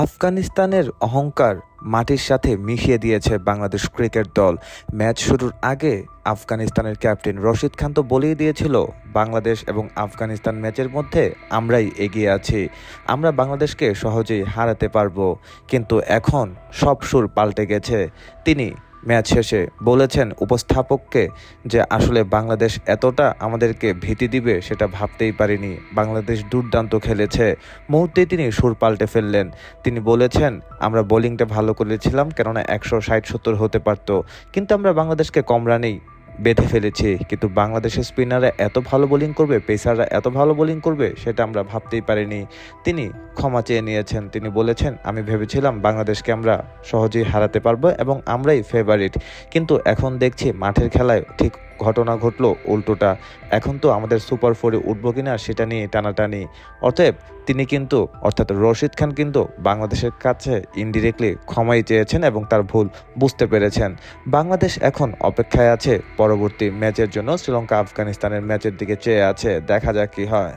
আফগানিস্তানের অহংকার মাটির সাথে মিশিয়ে দিয়েছে বাংলাদেশ ক্রিকেট দল। ম্যাচ শুরুর আগে আফগানিস্তানের ক্যাপ্টেন রশিদ খান তো বলেই দিয়েছিল, বাংলাদেশ এবং আফগানিস্তান ম্যাচের মধ্যে আমরাই এগিয়ে আছি, আমরা বাংলাদেশকে সহজেই হারাতে পারবো। কিন্তু এখন সব সুর পাল্টে গেছে। তিনি ম্যাচ শেষে বলেছেন উপস্থাপককে যে আসলে বাংলাদেশ এতটা আমাদেরকে ভীতি দিবে সেটা ভাবতেই পারিনি। বাংলাদেশ দুর্দান্ত খেলেছে। মুহূর্তেই তিনি সুর পাল্টে ফেললেন। তিনি বলেছেন আমরা বোলিংটা ভালো করেছিলাম, কেননা 160-70 হতে পারত, কিন্তু আমরা বাংলাদেশকে কম রানেই বেঁধে ফেলেছি। কিন্তু বাংলাদেশের স্পিনাররা এত ভালো বোলিং করবে, পেসাররা এত ভালো বোলিং করবে সেটা আমরা ভাবতেই পারিনি। তিনি ক্ষমা চেয়ে নিয়েছেন। তিনি বলেছেন আমি ভেবেছিলাম বাংলাদেশকে আমরা সহজেই হারাতে পারবো এবং আমরাই ফেভারিট, কিন্তু এখন দেখছি মাঠের খেলায় ঠিক ঘটনা ঘটলো উল্টোটা। এখন তো আমাদের সুপার ফোরে উঠবো কিনা সেটা নিয়ে টানাটানি। অতএব তিনি কিন্তু অর্থাৎ রশিদ খান কিন্তু বাংলাদেশের কাছে ইনডিরেক্টলি ক্ষমাই চেয়েছেন এবং তার ভুল বুঝতে পেরেছেন। বাংলাদেশ এখন অপেক্ষায় আছে পরবর্তী ম্যাচের জন্য। শ্রীলঙ্কা আফগানিস্তানের ম্যাচের দিকে চেয়ে আছে, দেখা যাক কি হয়।